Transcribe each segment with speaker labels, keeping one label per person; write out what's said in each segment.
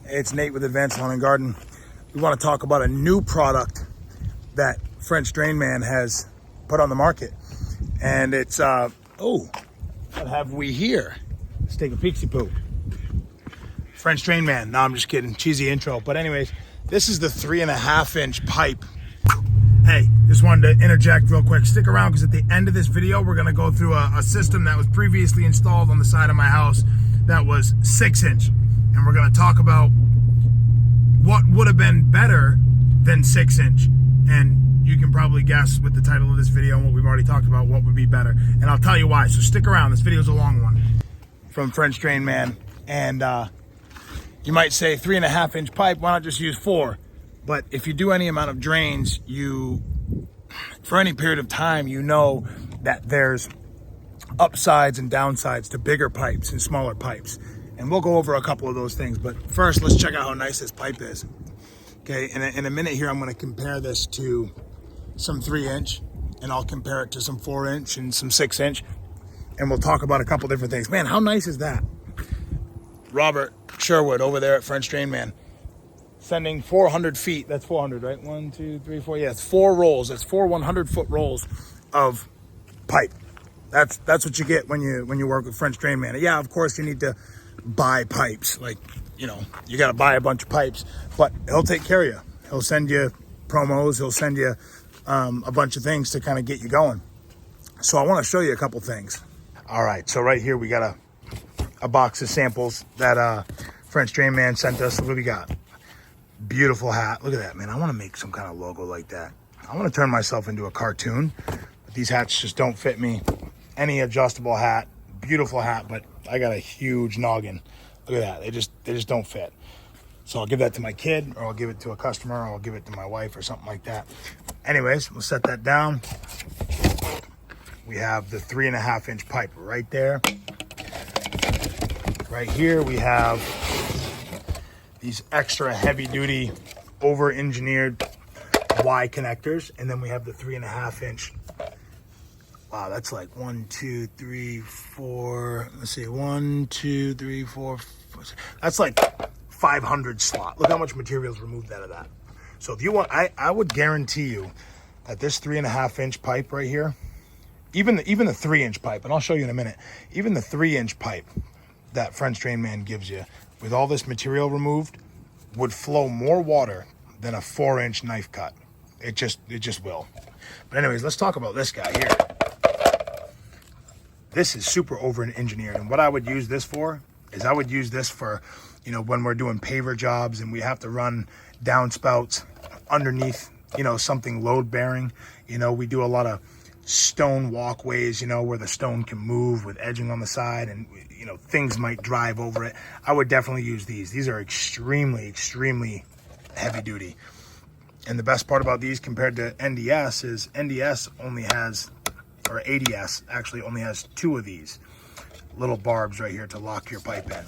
Speaker 1: It's Nate with Advanced Lawn and Garden. We want to talk about a new product that French Drain Man has put on the market. And it's, what have we here? Let's take a peeksy poo. French Drain Man. No, I'm just kidding. Cheesy intro. But anyways, this is the 3.5-inch pipe. Hey, just wanted to interject real quick. Stick around because at the end of this video, we're going to go through a system that was previously installed on the side of my house that was 6-inch. And we're going to talk about what would have been better than 6-inch. And you can probably guess with the title of this video and what we've already talked about what would be better. And I'll tell you why. So stick around. This video is a long one from French Drain Man. And you might say 3.5-inch pipe, why not just use 4? But if you do any amount of drains, for any period of time, you know that there's upsides and downsides to bigger pipes and smaller pipes. And we'll go over a couple of those things. But first, let's check out how nice this pipe is. Okay, in a minute here, I'm going to compare this to some 3-inch, and I'll compare it to some 4-inch and some 6-inch. And we'll talk about a couple different things. Man, how nice is that? Robert Sherwood over there at French Drain Man. Sending 400 feet. That's 400, right? 1, 2, 3, 4. Yeah, it's 4 rolls. That's 4 100-foot rolls of pipe. That's what you get when you work with French Drain Man. Yeah, of course you need to buy pipes. Like, you know, you got to buy a bunch of pipes, but he'll take care of you. He'll send you promos. He'll send you a bunch of things to kind of get you going. So I want to show you a couple things. All right, so right here we got a box of samples that French Drain Man sent us. Look what we got. Beautiful hat. Look at that, man. I want to make some kind of logo like that. I want to turn myself into a cartoon, but these hats just don't fit me. Any adjustable hat, beautiful hat, but I got a huge noggin. Look at that. They just don't fit. So I'll give that to my kid, or I'll give it to a customer, or I'll give it to my wife or something like that. Anyways, we'll set that down. We have the 3.5-inch pipe right there. Right here we have these extra heavy duty, over-engineered Y connectors. And then we have the 3.5-inch. Wow, that's like 1, 2, 3, 4. Let's see, 1, 2, 3, 4. That's like 500 slot. Look how much material's removed out of that. So if you want, I would guarantee you that this 3.5-inch pipe right here, even the 3-inch pipe, and I'll show you in a minute, even the 3-inch pipe that French Drain Man gives you, with all this material removed, would flow more water than a 4-inch knife cut. It just will. But anyways, let's talk about this guy here. This is super over-engineered, and what I would use this for is I would use this for, you know, when we're doing paver jobs and we have to run downspouts underneath, you know, something load-bearing. You know, we do a lot of stone walkways, you know, where the stone can move with edging on the side and, you know, things might drive over it. I would definitely use these. These are extremely, extremely heavy duty. And the best part about these compared to NDS is NDS only has, or ADS actually only has 2 of these little barbs right here to lock your pipe in.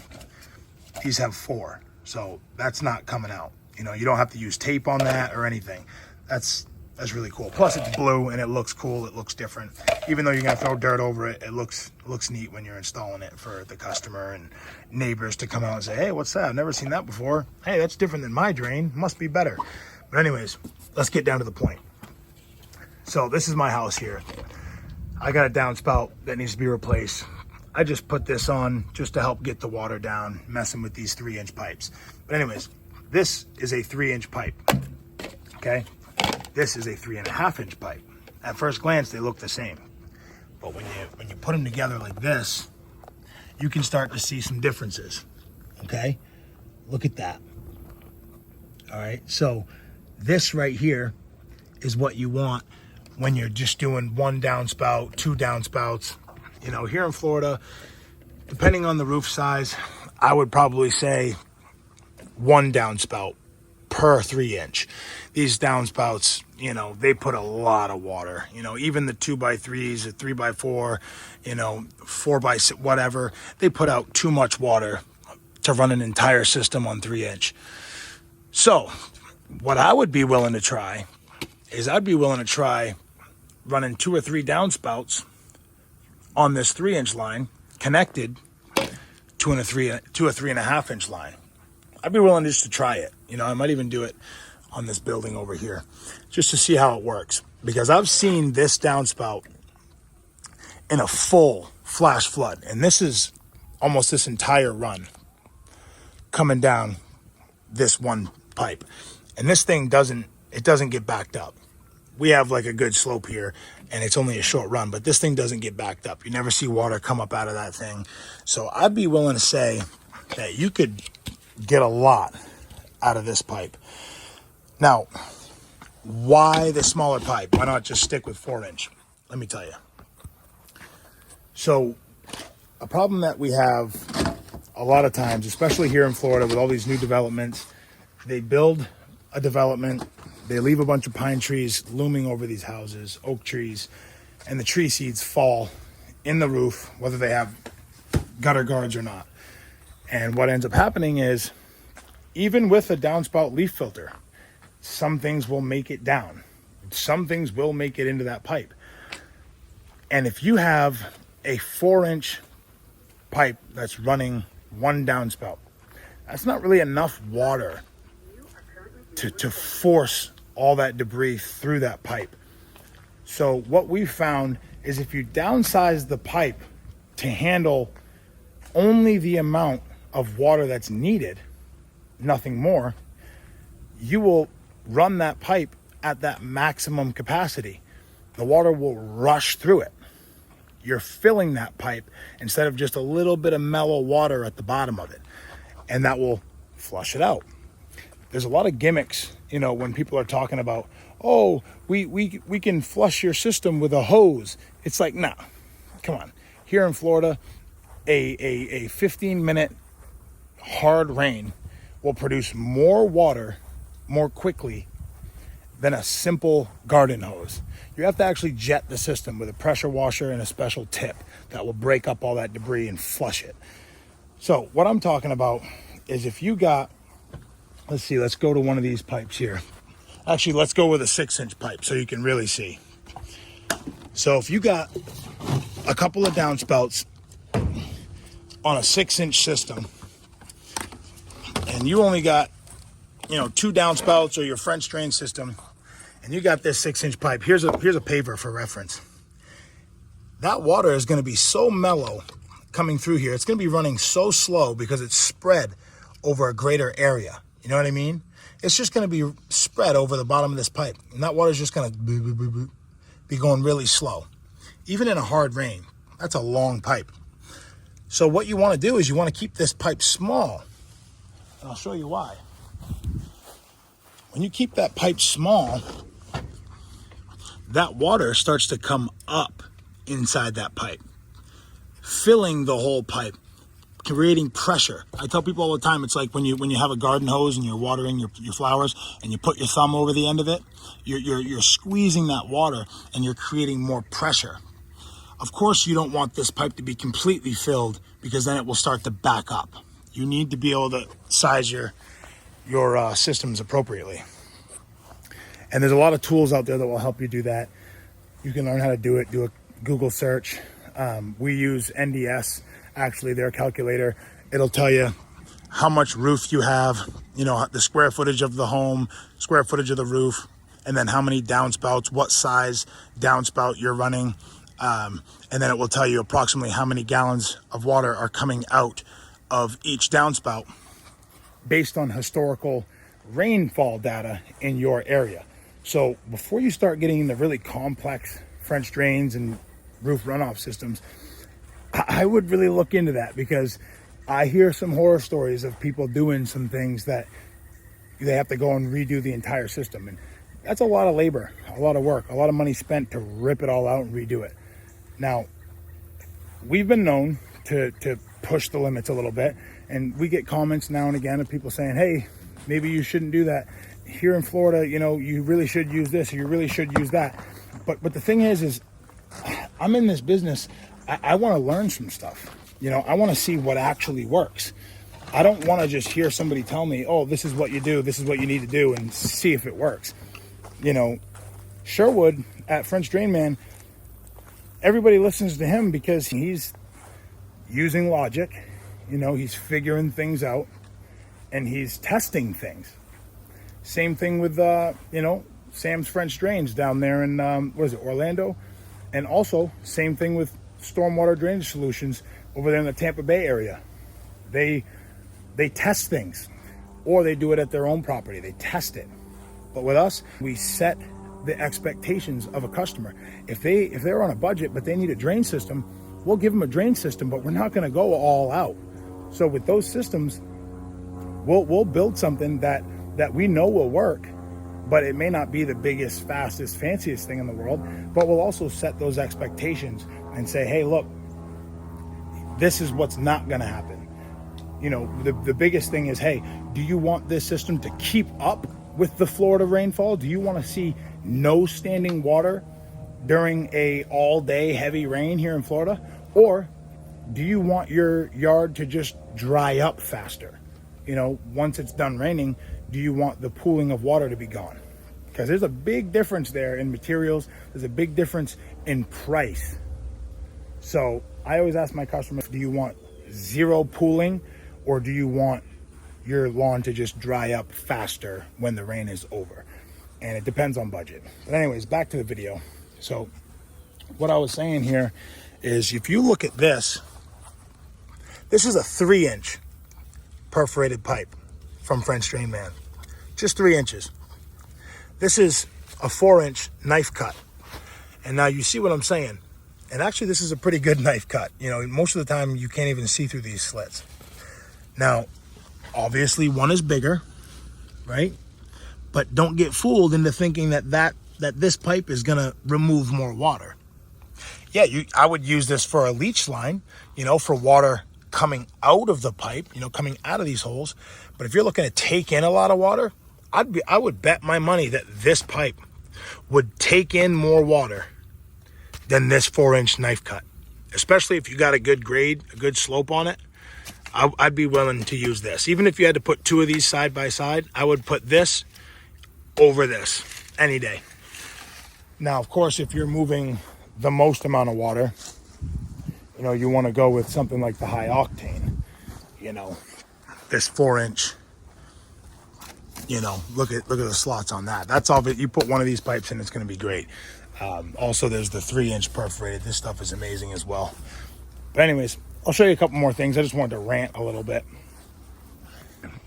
Speaker 1: These have 4. So that's not coming out. You know, you don't have to use tape on that or anything. That's really cool. Plus it's blue and it looks cool. It looks different. Even though you're gonna throw dirt over it, it looks neat when you're installing it for the customer and neighbors to come out and say, hey, what's that? I've never seen that before. Hey, that's different than my drain. Must be better. But anyways, let's get down to the point. So this is my house here. I got a downspout that needs to be replaced. I just put this on just to help get the water down, messing with these 3-inch pipes. But anyways, this is a 3-inch pipe, okay? This is a 3.5-inch pipe. At first glance, they look the same. But when you put them together like this, you can start to see some differences, okay? Look at that. All right, so this right here is what you want when you're just doing 1 downspout, 2 downspouts. You know, here in Florida, depending on the roof size, I would probably say 1 downspout per 3-inch. These downspouts, you know, they put a lot of water. You know, even the 2x3s, the 3x4, you know, 4x6, whatever, they put out too much water to run an entire system on 3-inch. So what I would be willing to try is I'd be willing to try running 2 or 3 downspouts on this 3-inch line connected to a 3.5-inch line. I'd be willing just to try it. I might even do it on this building over here just to see how it works, because I've seen this downspout in a full flash flood, and this is almost this entire run coming down this one pipe, and this thing doesn't get backed up. We have like a good slope here, and it's only a short run, but this thing doesn't get backed up. You never see water come up out of that thing. So I'd be willing to say that you could get a lot out of this pipe. Now, why the smaller pipe? Why not just stick with 4-inch? Let me tell you. So a problem that we have a lot of times, especially here in Florida with all these new developments, they build a development, they leave a bunch of pine trees looming over these houses, oak trees, and the tree seeds fall in the roof, whether they have gutter guards or not. And what ends up happening is, even with a downspout leaf filter, some things will make it down. Some things will make it into that pipe. And if you have a 4-inch pipe that's running one downspout, that's not really enough water to force all that debris through that pipe. So what we found is, if you downsize the pipe to handle only the amount of water that's needed, nothing more, you will run that pipe at that maximum capacity. The water will rush through it. You're filling that pipe instead of just a little bit of mellow water at the bottom of it, and that will flush it out. There's a lot of gimmicks, when people are talking about, oh, we can flush your system with a hose. It's like, nah, come on. Here in Florida, a 15-minute hard rain will produce more water more quickly than a simple garden hose. You have to actually jet the system with a pressure washer and a special tip that will break up all that debris and flush it. So what I'm talking about is, if you got, let's go to one of these pipes here. Actually, let's go with a 6-inch pipe so you can really see. So if you got a couple of downspouts on a 6-inch system, and you only got, 2 downspouts, or your French drain system, and you got this 6-inch pipe, here's a paver for reference. That water is going to be so mellow coming through here. It's going to be running so slow because it's spread over a greater area. You know what I mean? It's just going to be spread over the bottom of this pipe, and that water is just going to be going really slow. Even in a hard rain, that's a long pipe. So what you want to do is, you want to keep this pipe small, and I'll show you why. When you keep that pipe small, that water starts to come up inside that pipe, filling the whole pipe, creating pressure. I tell people all the time, it's like when you have a garden hose and you're watering your flowers, and you put your thumb over the end of it, you're squeezing that water, and you're creating more pressure. Of course, you don't want this pipe to be completely filled, because then it will start to back up. You need to be able to size your systems appropriately. And there's a lot of tools out there that will help you do that. You can learn how to do it. Do a Google search. We use NDS, actually, their calculator. It'll tell you how much roof you have, the square footage of the home, square footage of the roof, and then how many downspouts, what size downspout you're running. And then it will tell you approximately how many gallons of water are coming out of each downspout based on historical rainfall data in your area. So before you start getting into really complex French drains and roof runoff systems, I would really look into that, because I hear some horror stories of people doing some things that they have to go and redo the entire system. And that's a lot of labor, a lot of work, a lot of money spent to rip it all out and redo it. Now, we've been known to push the limits a little bit, and we get comments now and again of people saying, hey, maybe you shouldn't do that. Here in Florida, you really should use this, or you really should use that. But the thing is I'm in this business. I want to learn some stuff. I want to see what actually works. I don't want to just hear somebody tell me, oh, this is what you do, this is what you need to do, and see if it works. Sherwood at French Drain Man, everybody listens to him because he's using logic. He's figuring things out. and he's testing things. Same thing with, Sam's French Drains down there in, Orlando? And also, same thing with stormwater drainage solutions over there in the Tampa Bay area. They test things, or they do it at their own property. They test it. But with us, we set the expectations of a customer. If they're on a budget but they need a drain system, we'll give them a drain system, but we're not going to go all out. So with those systems, we'll build something that we know will work, but it may not be the biggest, fastest, fanciest thing in the world. But we'll also set those expectations and say, hey, look, this is what's not going to happen. The biggest thing is, hey, do you want this system to keep up with the Florida rainfall? Do you want to see no standing water during a all-day heavy rain here in Florida? Or do you want your yard to just dry up faster? Once it's done raining, do you want the pooling of water to be gone? Because there's a big difference there in materials. There's a big difference in price. So I always ask my customers, do you want zero pooling, or do you want your lawn to just dry up faster when the rain is over? And it depends on budget. But anyways, back to the video. So what I was saying here is, if you look at this is a 3-inch perforated pipe from French Drain Man. Just 3 inches. This is a 4-inch knife cut. And now you see what I'm saying. And actually, this is a pretty good knife cut. Most of the time you can't even see through these slits. Now, obviously one is bigger, right? But don't get fooled into thinking that this pipe is gonna remove more water. Yeah, I would use this for a leach line, for water coming out of the pipe, coming out of these holes. But if you're looking to take in a lot of water, I would bet my money that this pipe would take in more water than this 4-inch knife cut. Especially if you got a good grade, a good slope on it. I'd be willing to use this. Even if you had to put 2 of these side by side, I would put this over this any day. Now, of course, if you're moving the most amount of water, you want to go with something like the high octane. This 4-inch, look at the slots on that. That's all. You put one of these pipes in, it's going to be great. Also, there's the 3-inch perforated. This stuff is amazing as well. But anyways, I'll show you a couple more things. I just wanted to rant a little bit.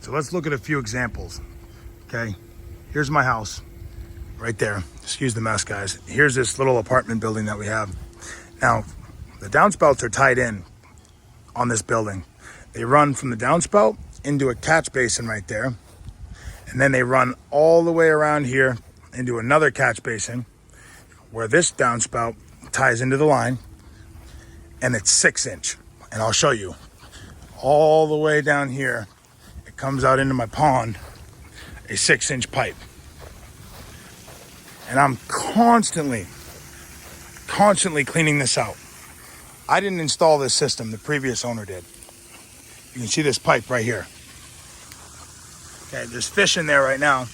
Speaker 1: So let's look at a few examples. Okay, here's my house right there. Excuse the mess, guys. Here's this little apartment building that we have. Now, the downspouts are tied in on this building. They run from the downspout into a catch basin right there. And then they run all the way around here into another catch basin where this downspout ties into the line, and it's 6-inch. And I'll show you. All the way down here, it comes out into my pond, a 6-inch pipe. And I'm constantly cleaning this out. I didn't install this system, the previous owner did. You can see this pipe right here. Okay, there's fish in there right now,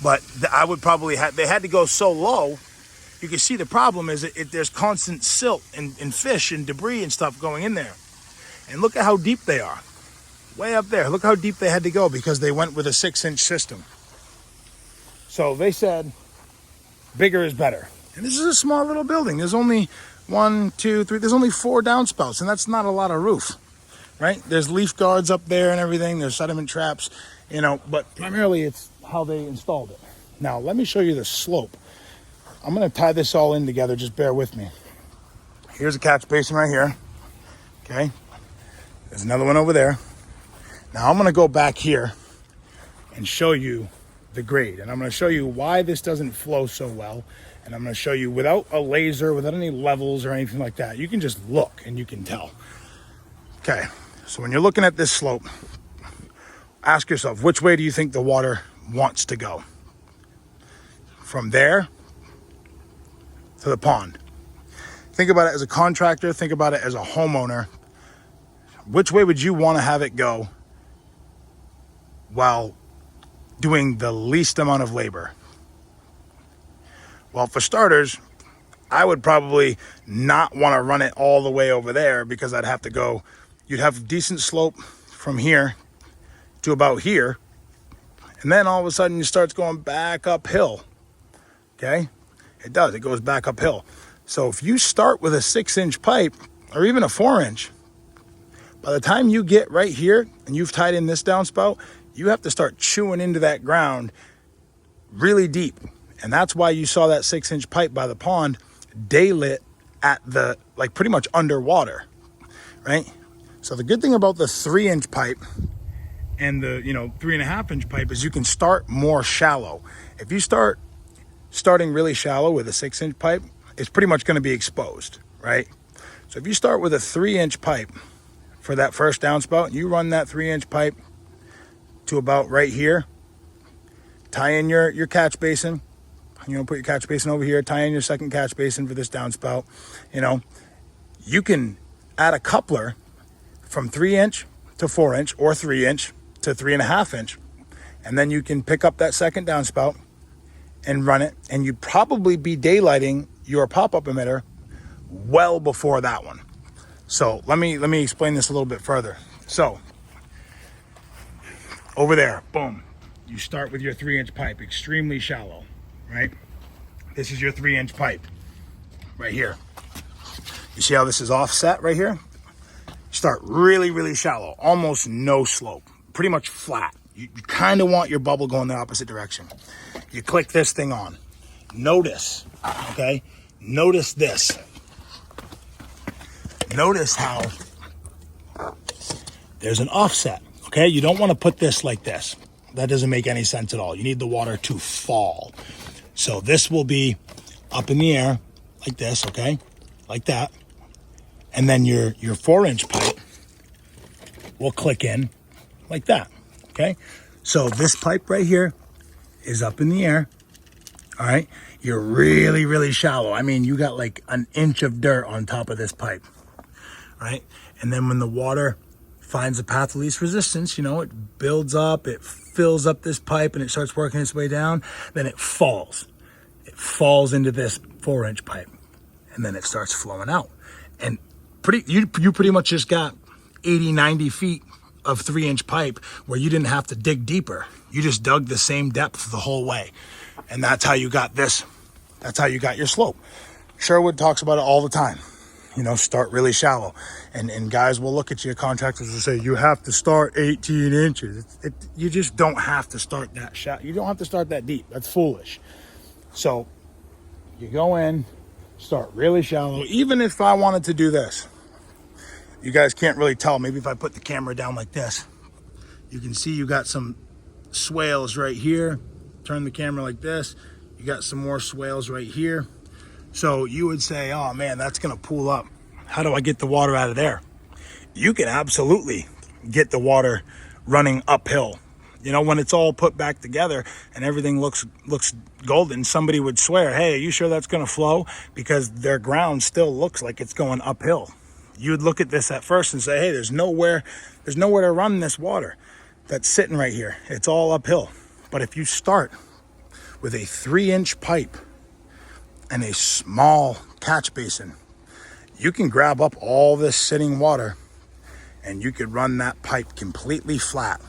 Speaker 1: but I would probably they had to go so low. You can see the problem is there's constant silt and fish and debris and stuff going in there. And look at how deep they are. Way up there. Look how deep they had to go because they went with a 6-inch system. So they said bigger is better. And this is a small little building. There's only 1, 2, 3. There's only 4 downspouts, and that's not a lot of roof, right? There's leaf guards up there and everything. There's sediment traps, but primarily it's how they installed it. Now, let me show you the slope. I'm going to tie this all in together. Just bear with me. Here's a catch basin right here. Okay. There's another one over there. Now, I'm going to go back here and show you the grade. And I'm going to show you why this doesn't flow so well. And I'm going to show you without a laser, without any levels or anything like that. You can just look and you can tell. Okay. So when you're looking at this slope, ask yourself, which way do you think the water wants to go? From there to the pond. Think about it as a contractor. Think about it as a homeowner. Which way would you want to have it go while doing the least amount of labor? Well, for starters, I would probably not want to run it all the way over there because I'd have to go, you'd have decent slope from here to about here. And then all of a sudden it starts going back uphill. Okay? It does. It goes back uphill. So if you start with a 6-inch pipe or even a 4-inch, by the time you get right here and you've tied in this downspout, you have to start chewing into that ground really deep. And that's why you saw that 6-inch pipe by the pond daylit at the, like, pretty much underwater, right? So the good thing about the 3-inch pipe and the 3.5-inch pipe is you can start more shallow. If you starting really shallow with a 6-inch pipe, it's pretty much going to be exposed, right? So if you start with a 3-inch pipe for that first downspout, you run that 3-inch pipe to about right here, tie in your catch basin, put your catch basin over here, tie in your second catch basin for this downspout. You can add a coupler from 3-inch to 4-inch or 3-inch to 3.5-inch, and then you can pick up that second downspout and run it, and you'd probably be daylighting your pop-up emitter well before that one. So let me explain this a little bit further. So over there, boom, you start with your 3-inch pipe, extremely shallow, right? This is your 3-inch pipe right here. You see how this is offset right here? Start really, really shallow, almost no slope, pretty much flat. You kind of want your bubble going the opposite direction. You click this thing on. Notice, okay? Notice this. Notice how there's an offset, okay? You don't want to put this like this. That doesn't make any sense at all. You need the water to fall. So this will be up in the air like this, okay? Like that. And then your 4-inch pipe will click in like that, okay? So this pipe right here is up in the air, all right? You're really, really shallow. I mean, you got like an inch of dirt on top of this pipe, right? And then when the water finds the path of least resistance, it builds up, it fills up this pipe, and it starts working its way down, then it falls. It falls into this 4-inch pipe, and then it starts flowing out. And you pretty much just got 80, 90 feet of 3-inch pipe where you didn't have to dig deeper. You just dug the same depth the whole way. And that's how you got this. That's how you got your slope. Sherwood talks about it all the time. Start really shallow. And guys will look at you, contractors will say, you have to start 18 inches. You just don't have to start that shallow. You don't have to start that deep. That's foolish. So you go in, start really shallow. Even if I wanted to do this, you guys can't really tell. Maybe if I put the camera down like this, you can see you got some swales right here. Turn the camera like this. You got some more swales right here. So you would say, oh man, that's going to pool up. How do I get the water out of there? You can absolutely get the water running uphill. When it's all put back together and everything looks golden, somebody would swear, hey, are you sure that's going to flow? Because their ground still looks like it's going uphill. You would look at this at first and say, hey, there's nowhere to run this water that's sitting right here. It's all uphill. But if you start with a 3-inch pipe and a small catch basin, you can grab up all this sitting water and you could run that pipe completely flat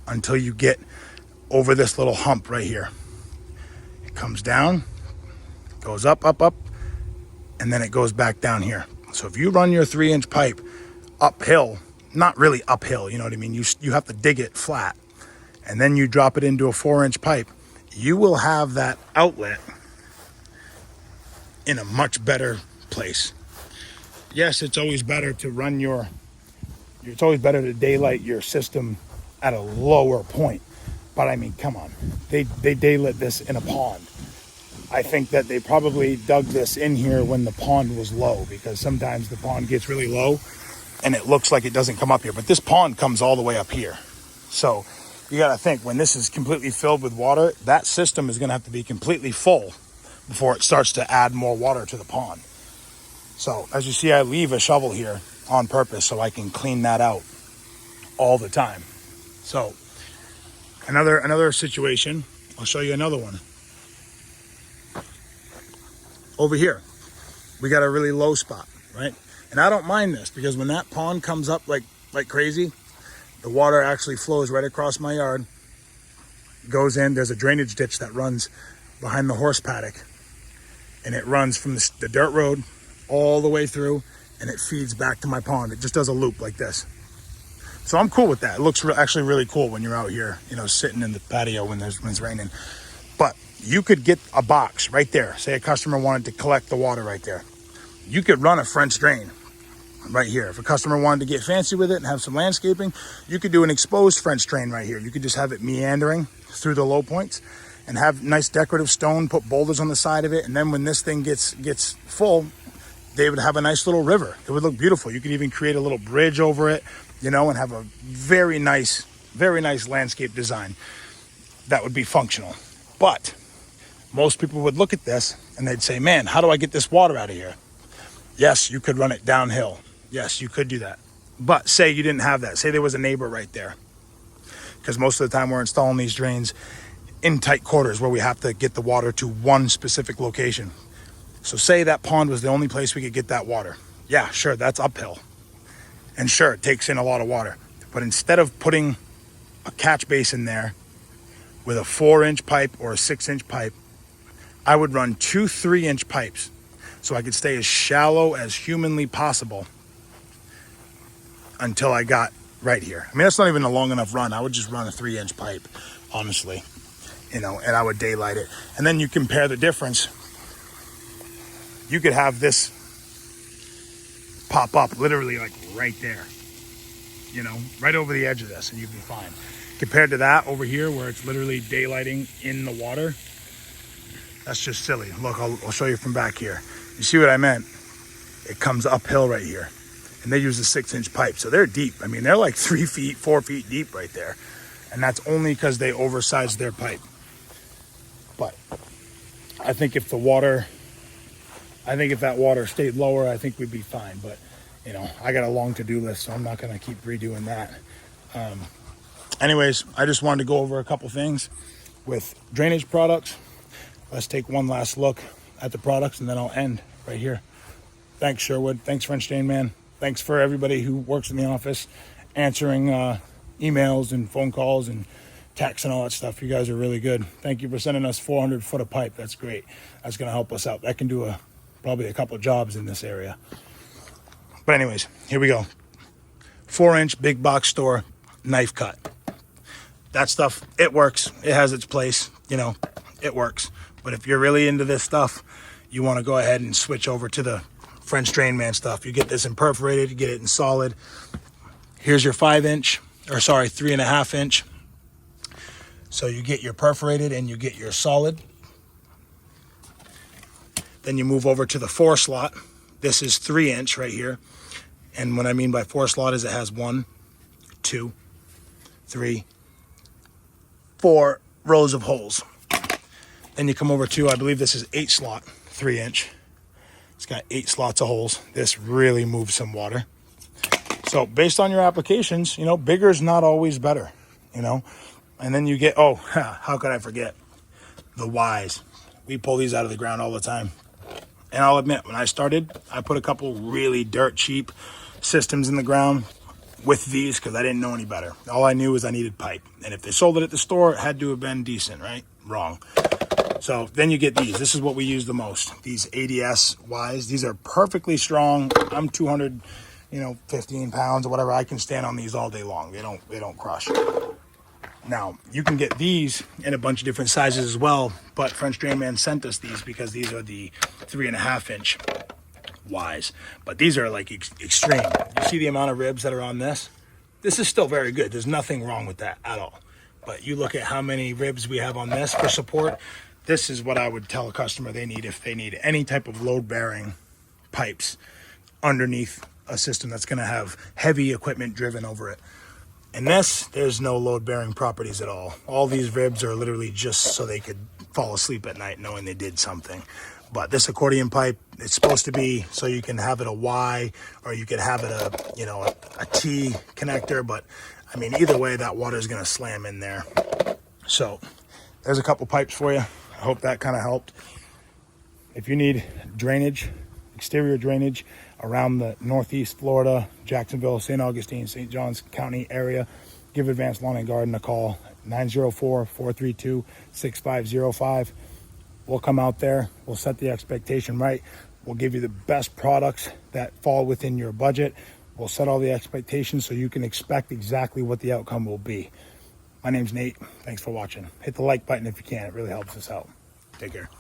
Speaker 1: until you get over this little hump right here. It comes down, goes up, and then it goes back down here. So if you run your 3-inch pipe uphill, not really uphill, you know what I mean? You have to dig it flat, and then you drop it into a 4-inch pipe, you will have that outlet in a much better place. Yes, it's always better to it's always better to daylight your system at a lower point. But I mean, come on, they daylit this in a pond. I think that they probably dug this in here when the pond was low, because sometimes the pond gets really low and it looks like it doesn't come up here, but this pond comes all the way up here. So you got to think, when this is completely filled with water, that system is going to have to be completely full before it starts to add more water to the pond. So as you see, I leave a shovel here on purpose so I can clean that out all the time. So another situation, I'll show you another one. Over here, we got a really low spot, right? And I don't mind this, because when that pond comes up like crazy, The water actually flows right across my yard, goes in. There's a drainage ditch that runs behind the horse paddock, and it runs from the dirt road all the way through, and it feeds back to my pond. It just does a loop like this. So I'm cool with that. It looks actually really cool when you're out here, you know, sitting in the patio when it's raining. But you could get a box right there. Say a customer wanted to collect the water right there. You could run a French drain right here. If a customer wanted to get fancy with it and have some landscaping, you could do an exposed French drain right here. You could just have it meandering through the low points and have nice decorative stone, put boulders on the side of it. And then when this thing gets full, they would have a nice little river. It would look beautiful. You could even create a little bridge over it, you know, and have a very nice landscape design that would be functional. But most people would look at this and they'd say, man, how do I get this water out of here? Yes, you could run it downhill. Yes, you could do that. But say you didn't have that. Say there was a neighbor right there. Because most of the time we're installing these drains in tight quarters where we have to get the water to one specific location. So say that pond was the only place we could get that water. Yeah, sure, that's uphill. And sure, it takes in a lot of water. But instead of putting a catch basin there with a 4-inch pipe or a 6-inch pipe, I would run 2 3-inch pipes so I could stay as shallow as humanly possible until I got right here. I mean, that's not even a long enough run. I would just run a 3-inch pipe, honestly, you know, and I would daylight it. And then you compare the difference. You could have this pop up literally like right there, you know, right over the edge of this, and you'd be fine. Compared to that over here where it's literally daylighting in the water, that's just silly. Look, I'll show you from back here. You see what I meant? It comes uphill right here, and they use a 6-inch pipe, so they're deep. I mean, they're like 3 feet, 4 feet deep right there, and that's only because they oversized their pipe. But I think if that water stayed lower, I think we'd be fine. But, you know, I got a long to-do list, so I'm not going to keep redoing that. Anyways, I just wanted to go over a couple things with drainage products. Let's take one last look at the products, and then I'll end right here. Thanks, Sherwood. Thanks, French Drain Man. Thanks for everybody who works in the office answering emails and phone calls and texts and all that stuff. You guys are really good. Thank you for sending us 400 foot of pipe. That's great. That's going to help us out. That can do probably a couple of jobs in this area. But anyways, here we go. 4-inch big box store knife cut. That stuff, it works. It has its place. You know, it works. But if you're really into this stuff, you want to go ahead and switch over to the French Drain Man stuff. You get this in perforated, you get it in solid. Here's your 3.5-inch. So you get your perforated and you get your solid. Then you move over to the 4 slot. This is 3-inch right here. And what I mean by 4 slot is it has 1, 2, 3, 4 rows of holes. Then you come over to, I believe this is 8 slot, 3-inch. It's got 8 slots of holes. This really moves some water. So based on your applications, you know, bigger is not always better, you know. And then you get, how could I forget? The Ys. We pull these out of the ground all the time. And I'll admit, when I started, I put a couple really dirt cheap systems in the ground with these because I didn't know any better. All I knew was I needed pipe. And if they sold it at the store, it had to have been decent, right? Wrong. So then you get these. This is what we use the most. These ADS Ys. These are perfectly strong. I'm 215 pounds or whatever. I can stand on these all day long. They don't crush. Now, you can get these in a bunch of different sizes as well, but French Drain Man sent us these because these are the 3.5-inch Ys. But these are like extreme. You see the amount of ribs that are on this? This is still very good. There's nothing wrong with that at all. But you look at how many ribs we have on this for support. This is what I would tell a customer they need if they need any type of load-bearing pipes underneath a system that's going to have heavy equipment driven over it. And this, there's no load-bearing properties at all. All these ribs are literally just so they could fall asleep at night knowing they did something. But this accordion pipe, it's supposed to be so you can have it a Y or you could have it a T connector. But, I mean, either way, that water is going to slam in there. So there's a couple pipes for you. I hope that kind of helped. If you need drainage, exterior drainage around the Northeast Florida, Jacksonville, St. Augustine, St. Johns County area, give Advanced Lawn and Garden a call, 904-432-6505. We'll come out there. We'll set the expectation right. We'll give you the best products that fall within your budget. We'll set all the expectations so you can expect exactly what the outcome will be. My name's Nate. Thanks for watching. Hit the like button if you can. It really helps us out. Take care.